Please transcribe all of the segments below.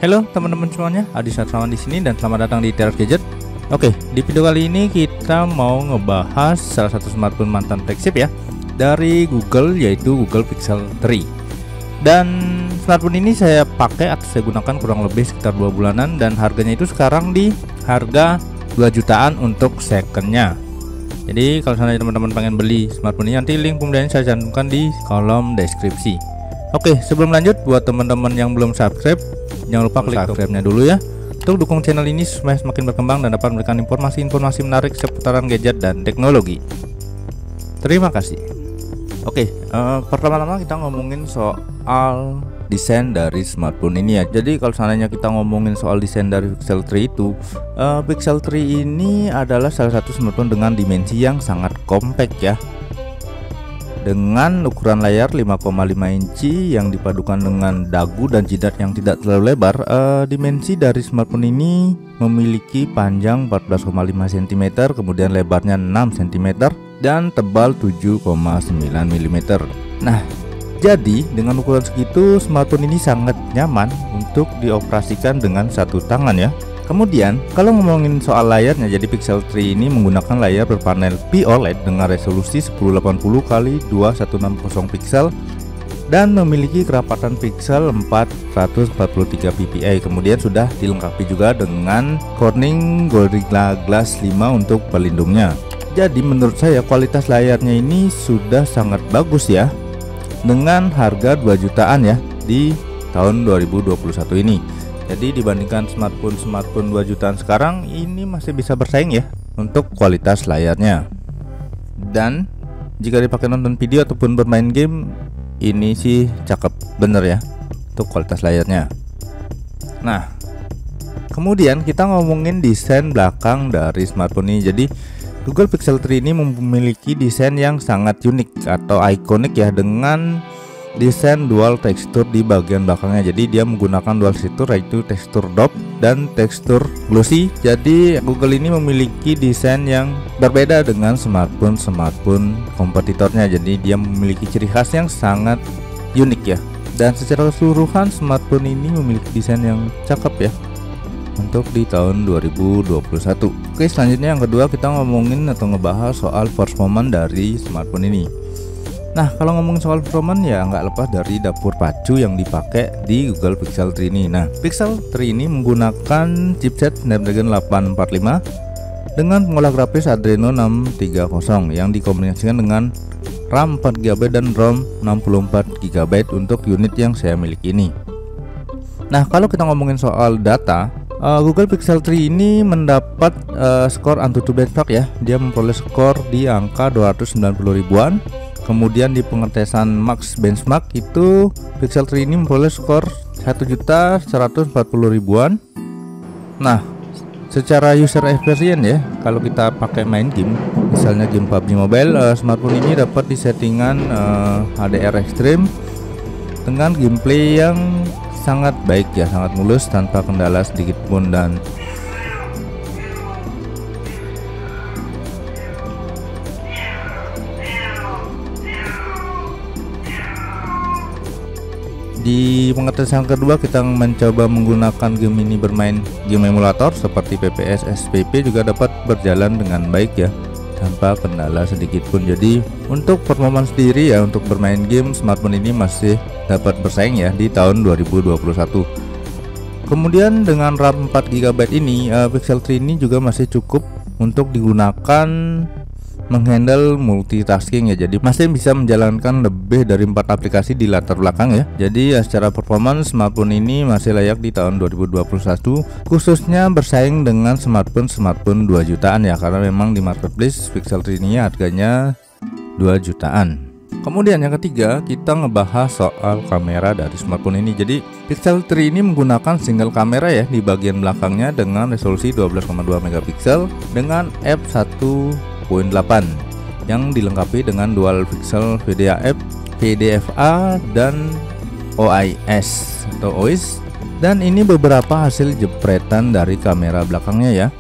Halo teman-teman semuanya, Adi Satrawan di sini dan selamat datang di Teras Gadget. Oke, di video kali ini kita mau ngebahas salah satu smartphone mantan flagship ya dari Google, yaitu Google Pixel 3. Dan smartphone ini saya pakai atau saya gunakan kurang lebih sekitar 2 bulanan dan harganya itu sekarang di harga 2 jutaan untuk secondnya. Jadi kalau misalnya teman-teman pengen beli smartphone ini, nanti link pembeliannya saya cantumkan di kolom deskripsi. Oke, sebelum lanjut, buat teman-teman yang belum subscribe, jangan lupa klik subscribe-nya dulu ya, untuk dukung channel ini supaya semakin berkembang dan dapat memberikan informasi-informasi menarik seputaran gadget dan teknologi. Terima kasih. Oke, pertama-tama kita ngomongin soal desain dari smartphone ini ya. Jadi kalau seandainya kita ngomongin soal desain dari Pixel 3 itu, Pixel 3 ini adalah salah satu smartphone dengan dimensi yang sangat compact ya, dengan ukuran layar 5,5 inci yang dipadukan dengan dagu dan jidat yang tidak terlalu lebar. Dimensi dari smartphone ini memiliki panjang 14,5 cm, kemudian lebarnya 6 cm dan tebal 7,9 mm. Nah, jadi dengan ukuran segitu smartphone ini sangat nyaman untuk dioperasikan dengan satu tangan ya. Kemudian kalau ngomongin soal layarnya, jadi Pixel 3 ini menggunakan layar berpanel POLED dengan resolusi 1080x2160 pixel dan memiliki kerapatan pixel 443 ppi. Kemudian sudah dilengkapi juga dengan Corning Gorilla Glass 5 untuk pelindungnya. Jadi menurut saya kualitas layarnya ini sudah sangat bagus ya, dengan harga 2 jutaan ya di tahun 2021 ini. Jadi dibandingkan smartphone 2 jutaan sekarang, ini masih bisa bersaing ya untuk kualitas layarnya. Dan jika dipakai nonton video ataupun bermain game, ini sih cakep bener ya untuk kualitas layarnya. Nah, kemudian kita ngomongin desain belakang dari smartphone ini. Jadi Google Pixel 3 ini memiliki desain yang sangat unik atau ikonik ya, dengan desain dual tekstur di bagian belakangnya. Jadi dia menggunakan dual tekstur, yaitu tekstur dop dan tekstur glossy. Jadi Google ini memiliki desain yang berbeda dengan smartphone kompetitornya. Jadi dia memiliki ciri khas yang sangat unik ya. Dan secara keseluruhan smartphone ini memiliki desain yang cakep ya untuk di tahun 2021. Oke, selanjutnya yang kedua kita ngomongin atau ngebahas soal performance dari smartphone ini. Nah, kalau ngomongin soal performance ya nggak lepas dari dapur pacu yang dipakai di Google Pixel 3 ini. Nah, Pixel 3 ini menggunakan chipset Snapdragon 845 dengan pengolah grafis Adreno 630 yang dikombinasikan dengan RAM 4GB dan ROM 64GB untuk unit yang saya miliki ini. Nah, kalau kita ngomongin soal data, Google Pixel 3 ini mendapat skor AnTuTu benchmark ya. Dia memperoleh skor di angka 290 ribuan. Kemudian di pengetesan Max benchmark itu Pixel 3 ini memperoleh skor 1.140 ribuan. Nah, secara user experience ya, kalau kita pakai main game, misalnya game PUBG Mobile, smartphone ini dapat disettingan HDR Extreme dengan gameplay yang sangat baik ya, sangat mulus tanpa kendala sedikit pun. Dan di pengetesan kedua kita mencoba menggunakan game ini bermain game emulator seperti PPS SPP juga dapat berjalan dengan baik ya, tanpa kendala sedikit pun. Jadi untuk performance sendiri ya, untuk bermain game smartphone ini masih dapat bersaing ya di tahun 2021. Kemudian dengan RAM 4GB ini, Pixel 3 ini juga masih cukup untuk digunakan menghandle multitasking ya. Jadi masih bisa menjalankan lebih dari 4 aplikasi di latar belakang ya. Jadi ya, secara performance smartphone ini masih layak di tahun 2021, khususnya bersaing dengan smartphone 2 jutaan ya, karena memang di marketplace Pixel 3 ini harganya 2 jutaan. Kemudian yang ketiga kita ngebahas soal kamera dari smartphone ini. Jadi Pixel 3 ini menggunakan single kamera ya di bagian belakangnya dengan resolusi 12,2 megapiksel dengan f1.8 yang dilengkapi dengan dual pixel VDFA dan OIS atau OIS. Dan ini beberapa hasil jepretan dari kamera belakangnya ya.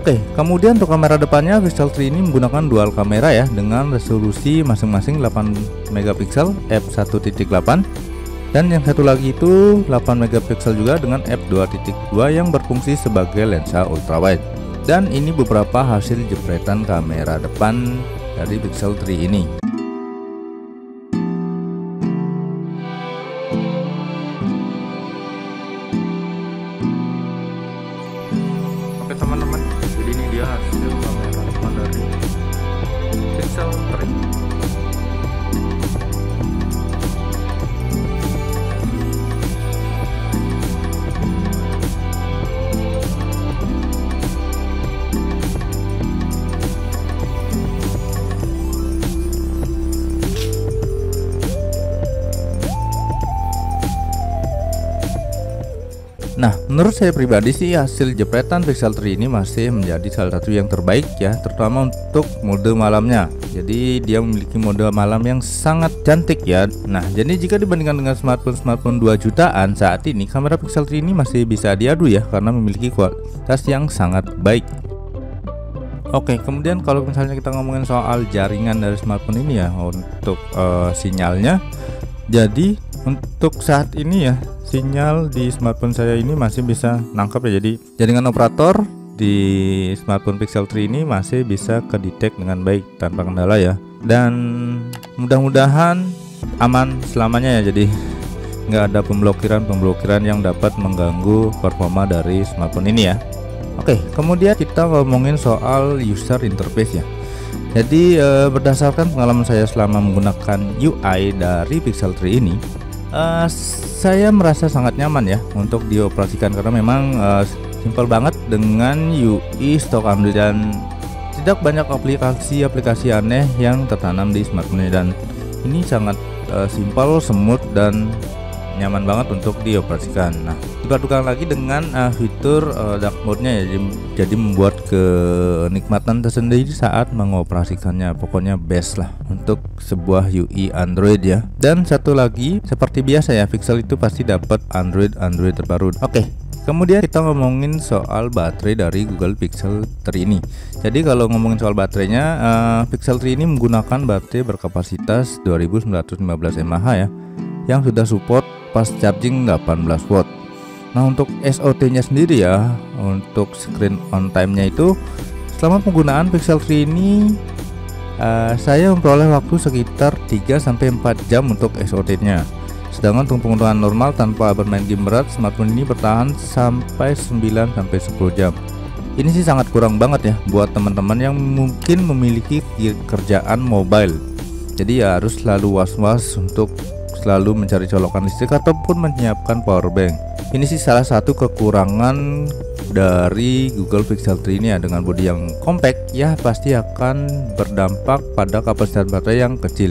Oke, kemudian untuk kamera depannya Pixel 3 ini menggunakan dual kamera ya, dengan resolusi masing-masing 8 megapiksel f1.8 dan yang satu lagi itu 8 megapiksel juga dengan f2.2 yang berfungsi sebagai lensa ultrawide. Dan ini beberapa hasil jepretan kamera depan dari Pixel 3 ini. Oke teman-teman, jadi ini dia hasil kamera depan dari Pixel 3. Nah, menurut saya pribadi sih hasil jepretan Pixel 3 ini masih menjadi salah satu yang terbaik ya, terutama untuk mode malamnya. Jadi dia memiliki mode malam yang sangat cantik ya. Nah, jadi jika dibandingkan dengan smartphone 2 jutaan saat ini, kamera Pixel 3 ini masih bisa diadu ya, karena memiliki kualitas yang sangat baik. Oke, kemudian kalau misalnya kita ngomongin soal jaringan dari smartphone ini ya, untuk sinyalnya. Jadi untuk saat ini ya, sinyal di smartphone saya ini masih bisa nangkap ya. Jadi jaringan operator di smartphone Pixel 3 ini masih bisa kedetek dengan baik tanpa kendala ya. Dan mudah-mudahan aman selamanya ya. Jadi nggak ada pemblokiran yang dapat mengganggu performa dari smartphone ini ya. Oke, kemudian kita ngomongin soal user interface ya. Jadi berdasarkan pengalaman saya selama menggunakan UI dari Pixel 3 ini, saya merasa sangat nyaman ya untuk dioperasikan, karena memang simpel banget dengan UI stok Android dan tidak banyak aplikasi aneh yang tertanam di smartphone ini, dan ini sangat simpel, smooth dan nyaman banget untuk dioperasikan. Nah, dipadukan lagi dengan fitur dark mode-nya ya, jadi membuat kenikmatan tersendiri saat mengoperasikannya. Pokoknya best lah untuk sebuah UI Android ya. Dan satu lagi, seperti biasa ya, Pixel itu pasti dapat Android terbaru. Oke, kemudian kita ngomongin soal baterai dari Google Pixel 3 ini. Jadi kalau ngomongin soal baterainya, Pixel 3 ini menggunakan baterai berkapasitas 2915 mAh ya, yang sudah support fast charging 18 watt. Nah, untuk SOT nya sendiri ya, untuk screen on time nya itu selama penggunaan Pixel 3 ini saya memperoleh waktu sekitar 3-4 jam untuk SOT nya. Sedangkan untuk penggunaan normal tanpa bermain game berat, smartphone ini bertahan sampai 9-10 jam. Ini sih sangat kurang banget ya buat teman-teman yang mungkin memiliki kerjaan mobile. Jadi ya harus selalu was-was untuk selalu mencari colokan listrik ataupun menyiapkan power bank. Ini sih salah satu kekurangan dari Google Pixel 3 ini ya, dengan bodi yang compact ya pasti akan berdampak pada kapasitas baterai yang kecil.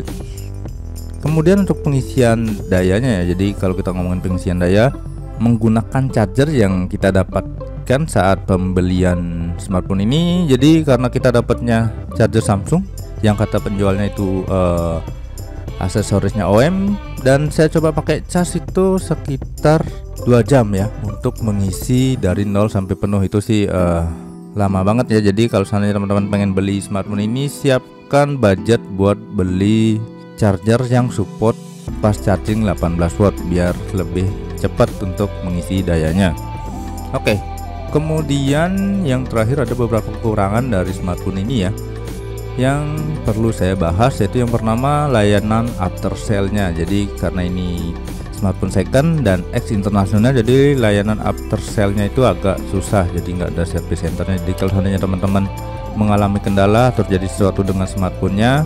Kemudian untuk pengisian dayanya ya, jadi kalau kita ngomongin pengisian daya menggunakan charger yang kita dapatkan saat pembelian smartphone ini. Jadi karena kita dapatnya charger Samsung yang kata penjualnya itu aksesorisnya OEM, dan saya coba pakai cas itu sekitar 2 jam ya untuk mengisi dari 0 sampai penuh. Itu sih lama banget ya. Jadi kalau seandainya teman-teman pengen beli smartphone ini, siapkan budget buat beli charger yang support fast charging 18 watt biar lebih cepat untuk mengisi dayanya. Oke, kemudian yang terakhir ada beberapa kekurangan dari smartphone ini ya yang perlu saya bahas, yaitu yang pertama layanan after sale-nya. Jadi karena ini smartphone second dan ex internasional, jadi layanan after sale-nya itu agak susah, jadi nggak ada service centernya. Jadi kalau seandainya teman-teman mengalami kendala terjadi sesuatu dengan smartphone-nya,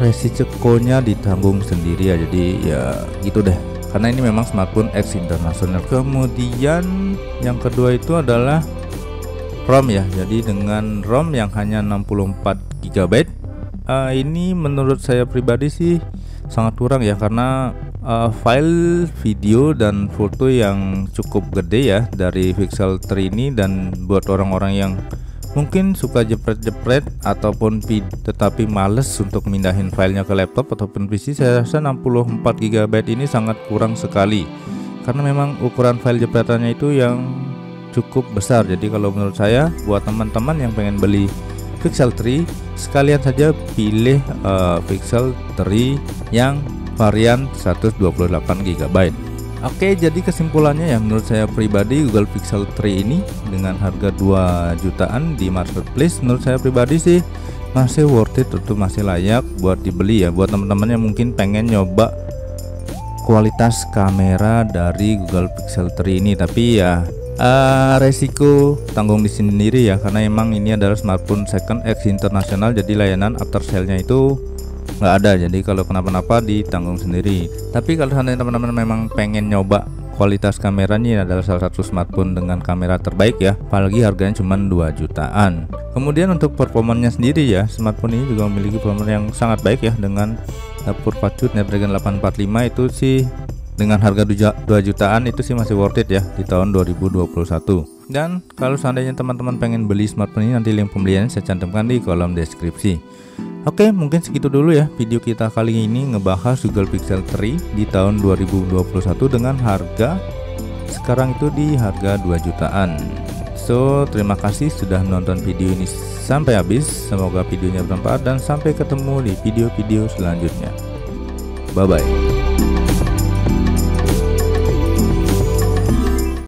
resikonya ditanggung sendiri ya. Jadi ya gitu deh, karena ini memang smartphone ex internasional. Kemudian yang kedua itu adalah ROM ya. Jadi dengan ROM yang hanya 64 GB, ini menurut saya pribadi sih sangat kurang ya, karena file video dan foto yang cukup gede ya dari Pixel 3 ini, dan buat orang-orang yang mungkin suka jepret-jepret ataupun tetapi males untuk mindahin filenya ke laptop ataupun PC, saya rasa 64 GB ini sangat kurang sekali, karena memang ukuran file jepretannya itu yang cukup besar. Jadi kalau menurut saya buat teman-teman yang pengen beli Pixel 3, sekalian saja pilih Pixel 3 yang varian 128 GB. Oke, jadi kesimpulannya ya, menurut saya pribadi Google Pixel 3 ini dengan harga 2 jutaan di marketplace, menurut saya pribadi sih masih worth it, itu masih layak buat dibeli ya, buat teman-teman yang mungkin pengen nyoba kualitas kamera dari Google Pixel 3 ini. Tapi ya resiko tanggung di sendiri ya, karena emang ini adalah smartphone second ex internasional, jadi layanan after sale-nya itu nggak ada. Jadi kalau kenapa-napa ditanggung sendiri. Tapi kalau seandainya teman-teman memang pengen nyoba kualitas kameranya, ini adalah salah satu smartphone dengan kamera terbaik ya, apalagi harganya cuma 2 jutaan. Kemudian untuk performanya sendiri ya, smartphone ini juga memiliki performa yang sangat baik ya, dengan dapur pacu Snapdragon 845 itu sih dengan harga 2 jutaan itu sih masih worth it ya di tahun 2021. Dan kalau seandainya teman-teman pengen beli smartphone ini, nanti link pembeliannya saya cantumkan di kolom deskripsi. Oke, mungkin segitu dulu ya video kita kali ini ngebahas Google Pixel 3 di tahun 2021 dengan harga sekarang itu di harga 2 jutaan. So, terima kasih sudah menonton video ini sampai habis. Semoga videonya bermanfaat dan sampai ketemu di video-video selanjutnya. Bye bye.